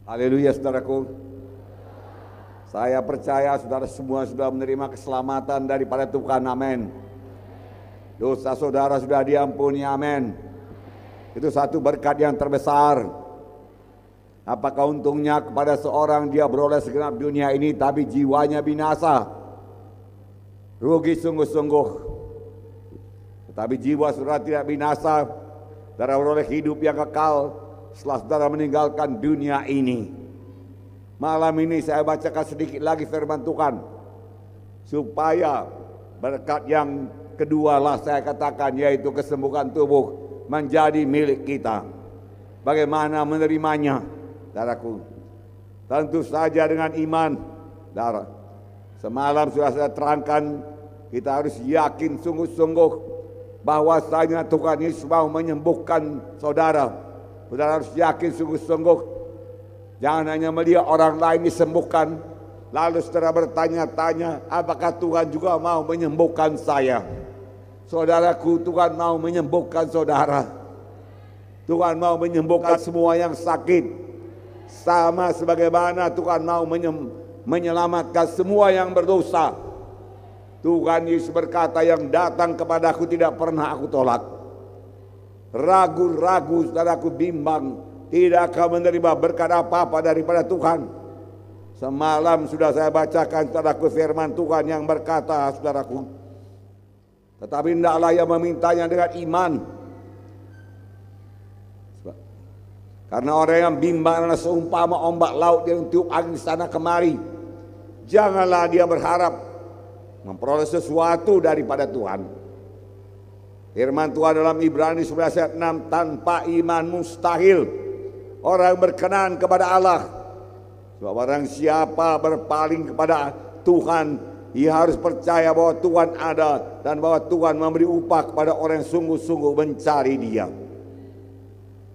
Haleluya saudaraku. Saya percaya saudara semua sudah menerima keselamatan daripada Tuhan, amin. Dosa saudara sudah diampuni, amin. Itu satu berkat yang terbesar. Apakah untungnya kepada seorang dia beroleh segenap dunia ini tapi jiwanya binasa? Rugi sungguh-sungguh. Tetapi jiwa saudara tidak binasa, saudara beroleh hidup yang kekal setelah saudara meninggalkan dunia ini. Malam ini saya bacakan sedikit lagi firman Tuhan, supaya berkat yang kedua lah saya katakan, yaitu kesembuhan tubuh menjadi milik kita. Bagaimana menerimanya, saudaraku? Tentu saja dengan iman, saudara. Semalam sudah saya terangkan, kita harus yakin sungguh-sungguh bahwasanya Tuhan Yesus mau menyembuhkan saudara. Saudara harus yakin sungguh-sungguh. Jangan hanya melihat orang lain disembuhkan, lalu saudara bertanya-tanya, apakah Tuhan juga mau menyembuhkan saya? Saudaraku, Tuhan mau menyembuhkan saudara. Tuhan mau menyembuhkan semua yang sakit. Sama sebagaimana Tuhan mau menyelamatkan semua yang berdosa. Tuhan Yesus berkata, yang datang kepadaku tidak pernah aku tolak. Ragu-ragu saudaraku, bimbang, tidak akan menerima berkat apa-apa daripada Tuhan. Semalam sudah saya bacakan saudaraku firman Tuhan yang berkata, saudaraku, tetapi hendaklah yang memintanya dengan iman. Karena orang yang bimbang adalah seumpama ombak laut yang tiup angin sana kemari. Janganlah dia berharap memperoleh sesuatu daripada Tuhan. Firman Tuhan dalam Ibrani 11 ayat 6, tanpa iman mustahil orang berkenan kepada Allah. Sebab barang siapa berpaling kepada Tuhan, ia harus percaya bahwa Tuhan ada dan bahwa Tuhan memberi upah kepada orang yang sungguh-sungguh mencari Dia.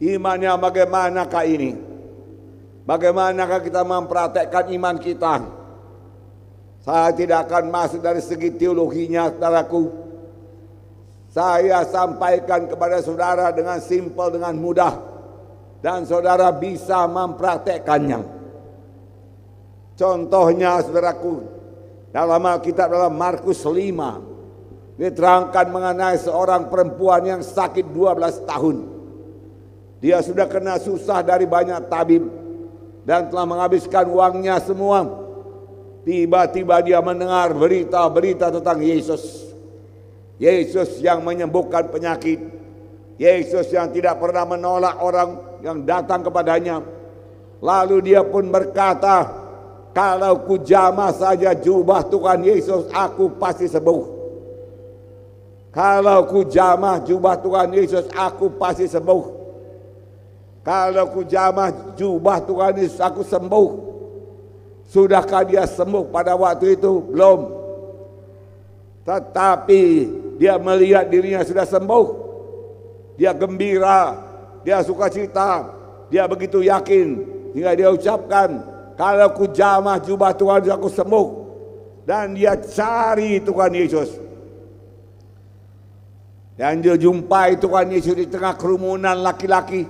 Imannya bagaimanakah ini? Bagaimanakah kita mempraktekkan iman kita? Saya tidak akan masuk dari segi teologinya, saudaraku. Saya sampaikan kepada saudara dengan simpel, dengan mudah, dan saudara bisa mempraktekkannya. Contohnya, saudaraku, dalam Alkitab dalam Markus 5 diterangkan mengenai seorang perempuan yang sakit 12 tahun. Dia sudah kena susah dari banyak tabib dan telah menghabiskan uangnya semua. Tiba-tiba dia mendengar berita-berita tentang Yesus. Yesus yang menyembuhkan penyakit. Yesus yang tidak pernah menolak orang yang datang kepadanya. Lalu dia pun berkata, kalau ku jamah saja jubah Tuhan Yesus, aku pasti sembuh. Kalau ku jamah jubah Tuhan Yesus, aku pasti sembuh. Kalau ku jamah jubah Tuhan Yesus, aku sembuh. Sudahkah dia sembuh pada waktu itu? Belum. Tetapi dia melihat dirinya sudah sembuh. Dia gembira, dia sukacita, dia begitu yakin hingga dia ucapkan, kalau ku jamah jubah Tuhan Yesus, aku sembuh. Dan dia cari Tuhan Yesus. Dan dia jumpai Tuhan Yesus di tengah kerumunan laki-laki.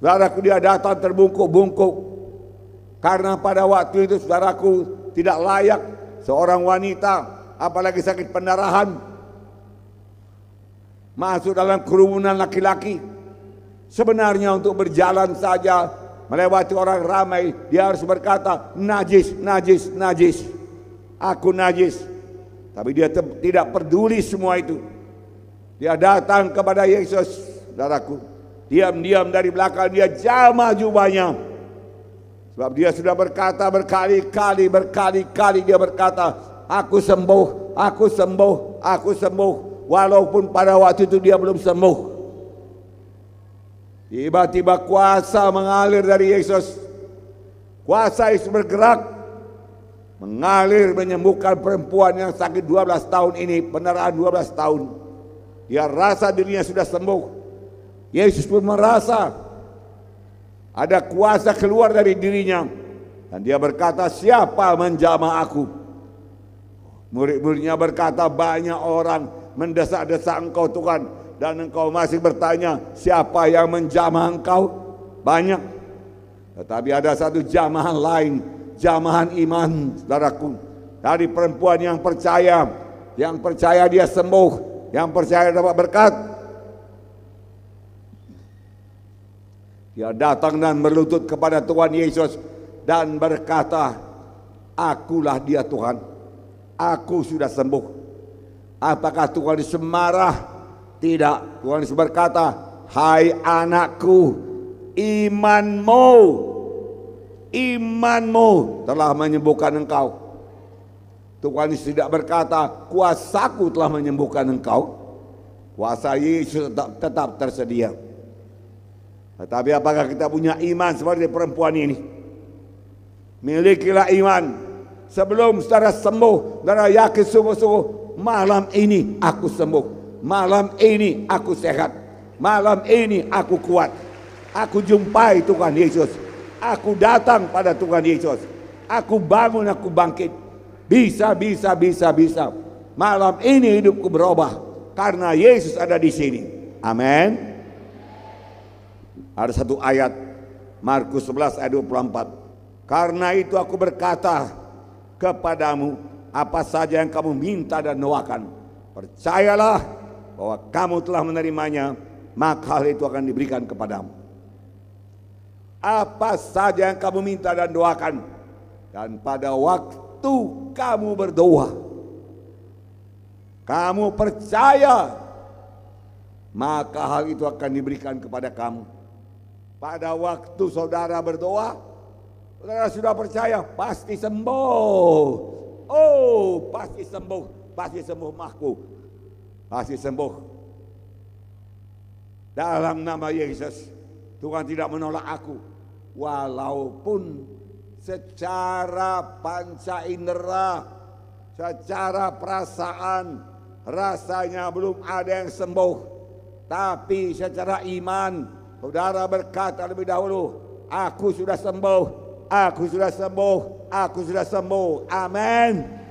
Saudaraku, dia datang terbungkuk-bungkuk. Karena pada waktu itu saudaraku tidak layak seorang wanita, apalagi sakit pendarahan, masuk dalam kerumunan laki-laki. Sebenarnya untuk berjalan saja melewati orang ramai, dia harus berkata, najis, najis, najis, aku najis. Tapi dia tidak peduli semua itu. Dia datang kepada Yesus, saudaraku. Diam-diam dari belakang dia jamah jubahnya. Sebab dia sudah berkata berkali-kali dia berkata, aku sembuh, aku sembuh, aku sembuh. Walaupun pada waktu itu dia belum sembuh. Tiba-tiba kuasa mengalir dari Yesus. Kuasa Yesus bergerak, mengalir menyembuhkan perempuan yang sakit 12 tahun ini, pendarahan 12 tahun. Dia rasa dirinya sudah sembuh. Yesus pun merasa ada kuasa keluar dari dirinya. Dan dia berkata, siapa menjamah aku? Murid-muridnya berkata, banyak orang mendesak-desak engkau Tuhan. Dan engkau masih bertanya, siapa yang menjamah engkau? Banyak. Tetapi ada satu jamahan lain, jamahan iman, saudaraku, dari perempuan yang percaya dia sembuh, yang percaya dapat berkat. Dia datang dan berlutut kepada Tuhan Yesus dan berkata, "Akulah dia Tuhan, aku sudah sembuh." Apakah Tuhan Yesus marah? Tidak. Tuhan Yesus berkata, "Hai anakku, imanmu telah menyembuhkan engkau." Tuhan Yesus tidak berkata, "Kuasaku telah menyembuhkan engkau." Kuasa Yesus tetap tersedia. Tetapi apakah kita punya iman seperti perempuan ini? Milikilah iman. Sebelum saudara sembuh, saudara yakin sungguh-sungguh, malam ini aku sembuh, malam ini aku sehat, malam ini aku kuat, aku jumpai Tuhan Yesus, aku datang pada Tuhan Yesus, aku bangun, aku bangkit. Bisa. Malam ini hidupku berubah karena Yesus ada di sini. Amin. Ada satu ayat Markus 11 ayat 24. "Karena itu aku berkata kepadamu, apa saja yang kamu minta dan doakan, percayalah bahwa kamu telah menerimanya, maka hal itu akan diberikan kepadamu." Apa saja yang kamu minta dan doakan, dan pada waktu kamu berdoa, kamu percaya, maka hal itu akan diberikan kepada kamu. Pada waktu saudara berdoa, saudara sudah percaya, pasti sembuh. Oh, pasti sembuh mahku, pasti sembuh. Dalam nama Yesus, Tuhan tidak menolak aku, walaupun secara panca indera, secara perasaan, rasanya belum ada yang sembuh. Tapi secara iman, saudara berkata lebih dahulu, "Aku sudah sembuh, aku sudah sembuh, aku sudah sembuh." Amin.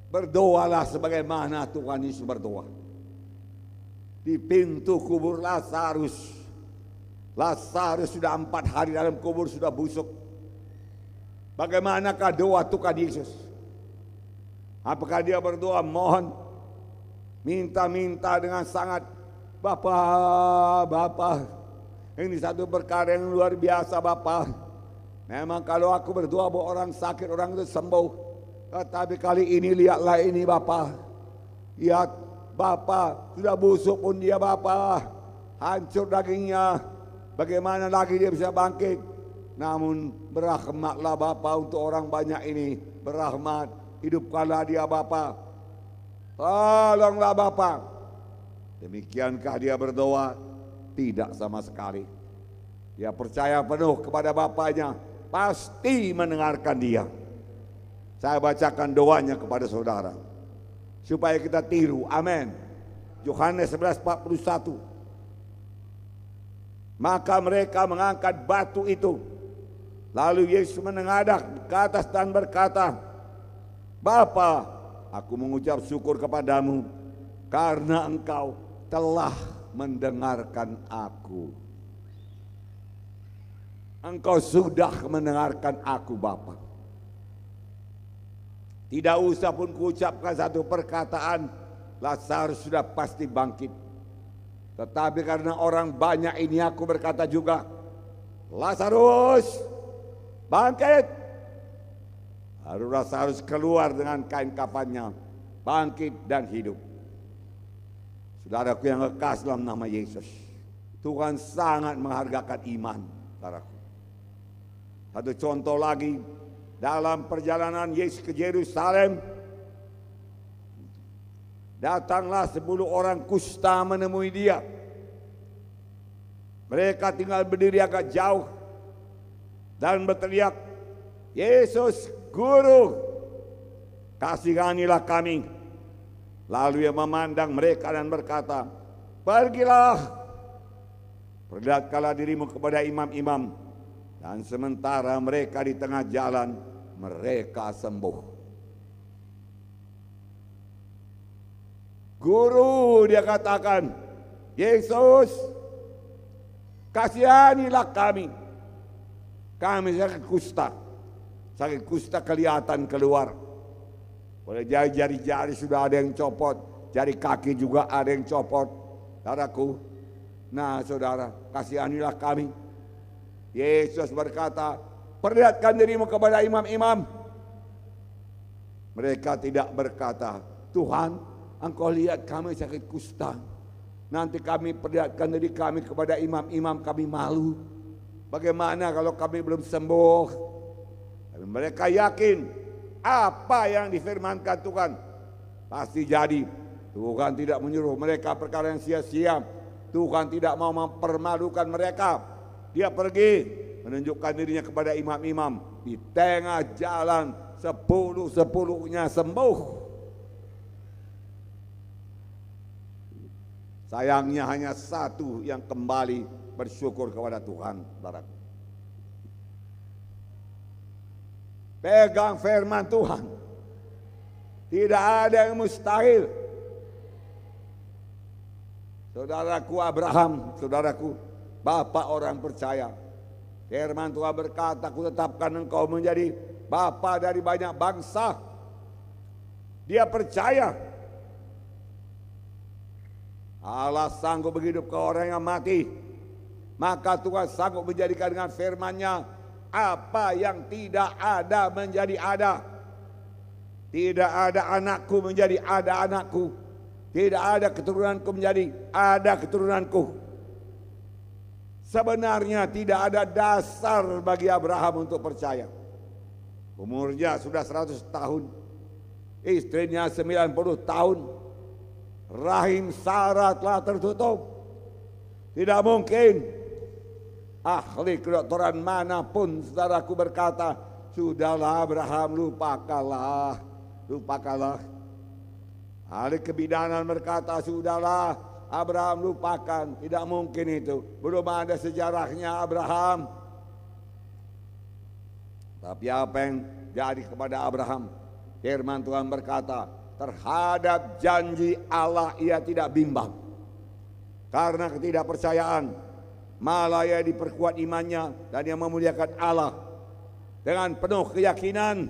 Berdoalah sebagaimana Tuhan Yesus berdoa. Di pintu kubur Lazarus, Lazarus sudah 4 hari dalam kubur, sudah busuk. Bagaimanakah doa Tuhan Yesus? Apakah dia berdoa mohon, minta dengan sangat, Bapa, ini satu perkara yang luar biasa Bapa. Memang kalau aku berdoa bahwa orang sakit, orang itu sembuh. Tetapi kali ini lihatlah ini Bapa. Lihat Bapa, sudah busuk pun dia Bapa. Hancur dagingnya. Bagaimana lagi dia bisa bangkit? Namun berahmatlah Bapa untuk orang banyak ini. Berahmat. Hidupkanlah dia Bapa. Tolonglah Bapa. Demikiankah dia berdoa? Tidak sama sekali. Dia percaya penuh kepada Bapaknya, pasti mendengarkan dia. Saya bacakan doanya kepada saudara supaya kita tiru. Amin. Yohanes 11:41. Maka mereka mengangkat batu itu. Lalu Yesus menengadah ke atas dan berkata, "Bapa, aku mengucap syukur kepadamu karena engkau telah mendengarkan aku." Engkau sudah mendengarkan aku Bapa. Tidak usah pun kuucapkan satu perkataan, Lazarus sudah pasti bangkit. Tetapi karena orang banyak ini aku berkata juga, "Lazarus, bangkit." Lalu Lazarus keluar dengan kain kafannya, bangkit dan hidup. Saudaraku yang kekasih dalam nama Yesus, Tuhan sangat menghargakan iman, saudaraku. Satu contoh lagi, dalam perjalanan Yesus ke Yerusalem, datanglah 10 orang kusta menemui dia. Mereka tinggal berdiri agak jauh dan berteriak, "Yesus, Guru, kasihanilah kami." Lalu ia memandang mereka dan berkata, "Pergilah, perlihatkanlah dirimu kepada imam-imam." Dan sementara mereka di tengah jalan, mereka sembuh. Guru, dia katakan, Yesus, kasihanilah kami. Kami sakit kusta. Sakit kusta kelihatan keluar. Oleh jari-jari sudah ada yang copot, jari kaki juga ada yang copot. Saudaraku, nah saudara, kasihanilah kami. Yesus berkata, perlihatkan dirimu kepada imam-imam. Mereka tidak berkata, Tuhan, Engkau lihat kami sakit kusta. Nanti kami perlihatkan diri kami kepada imam-imam, kami malu. Bagaimana kalau kami belum sembuh? Tapi mereka yakin apa yang difirmankan Tuhan pasti jadi. Tuhan tidak menyuruh mereka perkara yang sia-sia. Tuhan tidak mau mempermalukan mereka. Dia pergi menunjukkan dirinya kepada imam-imam. Di tengah jalan 10-10-nya sembuh. Sayangnya hanya satu yang kembali bersyukur kepada Tuhan, saudaraku. Pegang firman Tuhan. Tidak ada yang mustahil. Saudaraku Abraham, saudaraku, bapak orang percaya. Firman Tuhan berkata, aku tetapkan engkau menjadi bapa dari banyak bangsa. Dia percaya Allah sanggup menghidupkan orang yang mati. Maka Tuhan sanggup menjadikan dengan firman-Nya apa yang tidak ada menjadi ada. Tidak ada anakku menjadi ada anakku. Tidak ada keturunanku menjadi ada keturunanku. Sebenarnya tidak ada dasar bagi Abraham untuk percaya. Umurnya sudah 100 tahun. Istrinya 90 tahun. Rahim Sarah telah tertutup. Tidak mungkin. Ahli kedokteran manapun saudaraku berkata, sudahlah Abraham, lupakanlah. Lupakanlah. Ahli kebidanan berkata, sudahlah Abraham, lupakan. Tidak mungkin itu. Belum ada sejarahnya Abraham. Tapi apa yang jadi kepada Abraham? Firman Tuhan berkata, terhadap janji Allah ia tidak bimbang. Karena ketidakpercayaan, malah ia diperkuat imannya dan ia memuliakan Allah dengan penuh keyakinan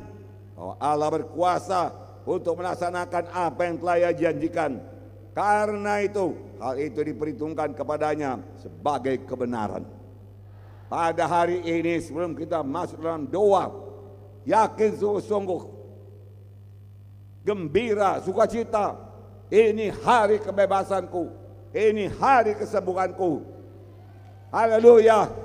bahwa Allah berkuasa untuk melaksanakan apa yang telah ia janjikan. Karena itu, hal itu diperhitungkan kepadanya sebagai kebenaran. Pada hari ini sebelum kita masuk dalam doa, yakin sungguh-sungguh, gembira, sukacita, ini hari kebebasanku, ini hari kesembuhanku. Haleluya.